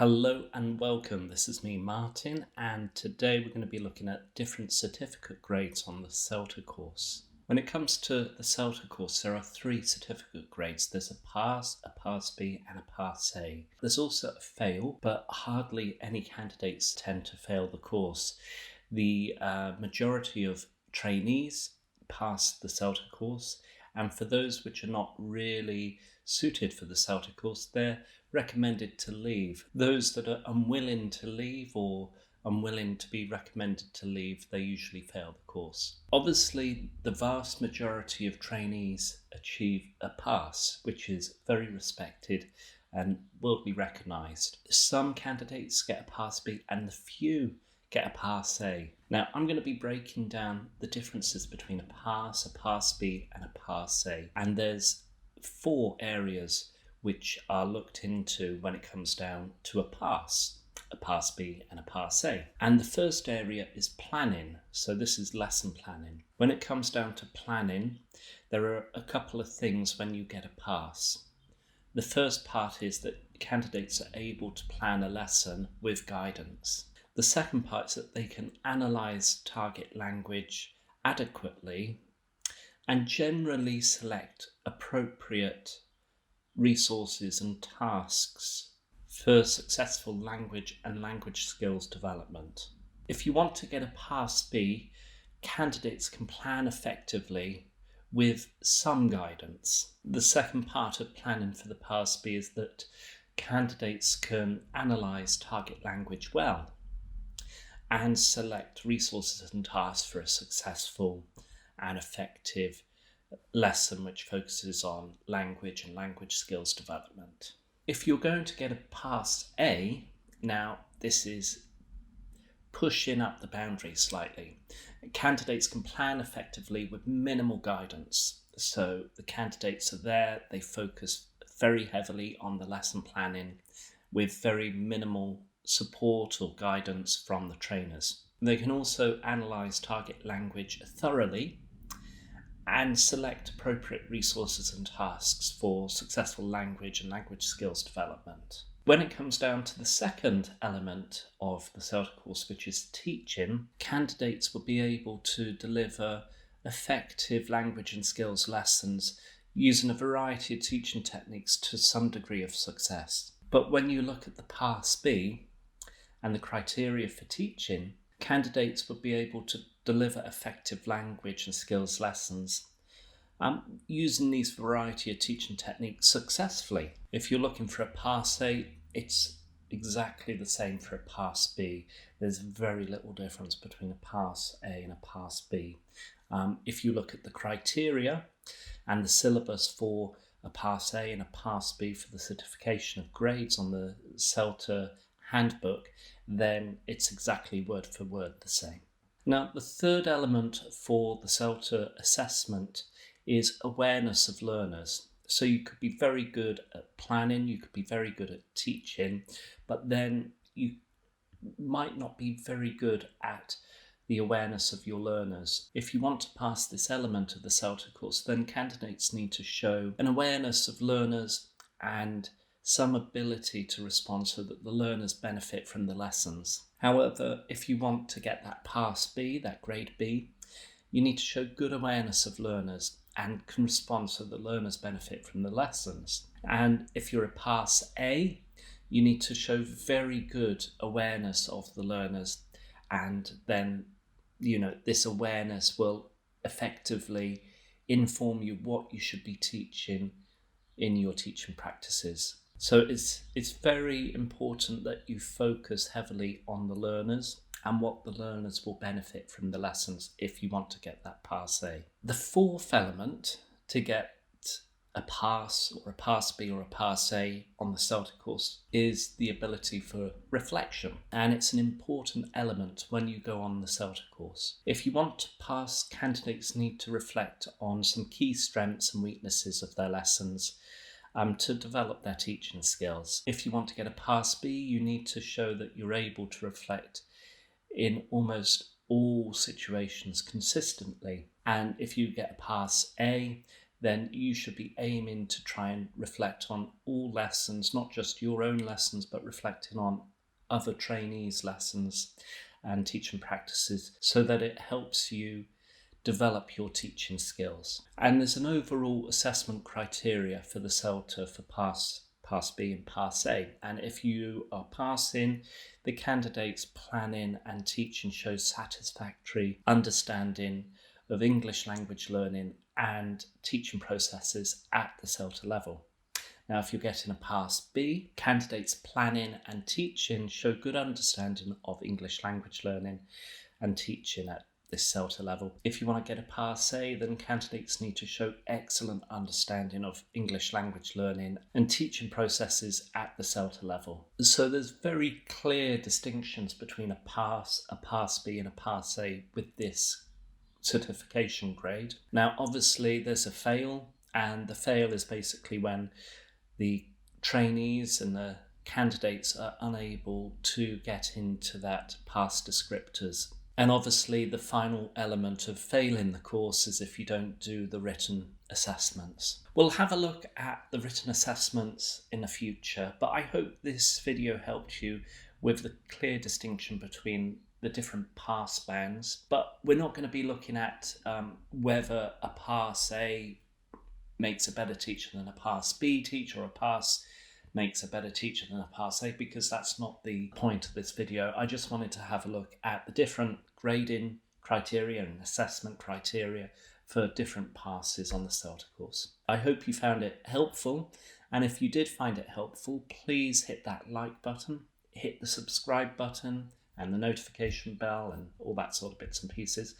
Hello and welcome. This is me, Martin, and today we're going to be looking at different certificate grades on the CELTA course. When it comes to the CELTA course, there are three certificate grades. There's a Pass B, and a Pass A. There's also a Fail, but hardly any candidates tend to fail the course. The majority of trainees pass the CELTA course, and for those which are not really suited for the CELTA course, they're recommended to leave. Those that are unwilling to leave or unwilling to be recommended to leave, they usually fail the course. Obviously, the vast majority of trainees achieve a pass, which is very respected and will be recognised. Some candidates get a Pass B and the few get a Pass A. Now, I'm going to be breaking down the differences between a Pass B and a Pass A. And there's four areas which are looked into when it comes down to a Pass B and a Pass A. And the first area is planning. So this is lesson planning. When it comes down to planning, there are a couple of things when you get a pass. The first part is that candidates are able to plan a lesson with guidance. The second part is that they can analyse target language adequately and generally select appropriate resources and tasks for successful language and language skills development. If you want to get a Pass B, candidates can plan effectively with some guidance. The second part of planning for the Pass B is that candidates can analyse target language well and select resources and tasks for a successful and effective lesson which focuses on language and language skills development. If you're going to get a Pass A, now this is pushing up the boundaries slightly. Candidates can plan effectively with minimal guidance. So the candidates are there, they focus very heavily on the lesson planning with very minimal support or guidance from the trainers. They can also analyse target language thoroughly and select appropriate resources and tasks for successful language and language skills development. When it comes down to the second element of the CELTA course, which is teaching, candidates will be able to deliver effective language and skills lessons using a variety of teaching techniques to some degree of success. But when you look at the Pass B and the criteria for teaching, candidates will be able to deliver effective language and skills lessons using these variety of teaching techniques successfully. If you're looking for a Pass A, it's exactly the same for a Pass B. There's very little difference between a Pass A and a Pass B. If you look at the criteria and the syllabus for a Pass A and a Pass B for the certification of grades on the CELTA handbook, then it's exactly word for word the same. Now, the third element for the CELTA assessment is awareness of learners. So you could be very good at planning, you could be very good at teaching, but then you might not be very good at the awareness of your learners. If you want to pass this element of the CELTA course, then candidates need to show an awareness of learners and some ability to respond so that the learners benefit from the lessons. However, if you want to get that Pass B, that grade B, you need to show good awareness of learners and can respond so that learners benefit from the lessons. And if you're a Pass A, you need to show very good awareness of the learners, and then this awareness will effectively inform you what you should be teaching in your teaching practices. So it's very important that you focus heavily on the learners and what the learners will benefit from the lessons if you want to get that Pass A. The fourth element to get a pass or a Pass B or a Pass A on the CELTA course is the ability for reflection. And it's an important element when you go on the CELTA course. If you want to pass, candidates need to reflect on some key strengths and weaknesses of their lessons to develop their teaching skills. If you want to get a Pass B, you need to show that you're able to reflect in almost all situations consistently. And if you get a Pass A, then you should be aiming to try and reflect on all lessons, not just your own lessons, but reflecting on other trainees' lessons and teaching practices, so that it helps you develop your teaching skills. And there's an overall assessment criteria for the CELTA for Pass B and Pass A. And if you are passing, the candidate's planning and teaching shows satisfactory understanding of English language learning and teaching processes at the CELTA level. Now, if you're getting a Pass B, candidates' planning and teaching show good understanding of English language learning and teaching at this CELTA level. If you want to get a Pass A, then candidates need to show excellent understanding of English language learning and teaching processes at the CELTA level. So there's very clear distinctions between a Pass B and a Pass A with this certification grade. Now, obviously there's a fail, and the fail is basically when the trainees and the candidates are unable to get into that pass descriptors. And obviously the final element of failing the course is if you don't do the written assessments. We'll have a look at the written assessments in the future, but I hope this video helped you with the clear distinction between the different pass bands. But we're not going to be looking at whether a Pass A makes a better teacher than a Pass B teacher, or a Pass makes a better teacher than a Pass A, because that's not the point of this video. I just wanted to have a look at the different grading criteria and assessment criteria for different passes on the CELTA course. I hope you found it helpful, and if you did find it helpful, please hit that like button, hit the subscribe button and the notification bell and all that sort of bits and pieces.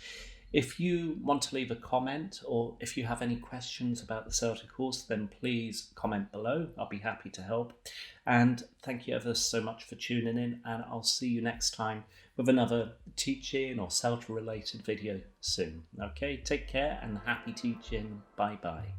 If you want to leave a comment, or if you have any questions about the CELTA course, then please comment below. I'll be happy to help. And thank you ever so much for tuning in, and I'll see you next time with another teaching or CELTA related video soon. Okay, take care and happy teaching. Bye bye.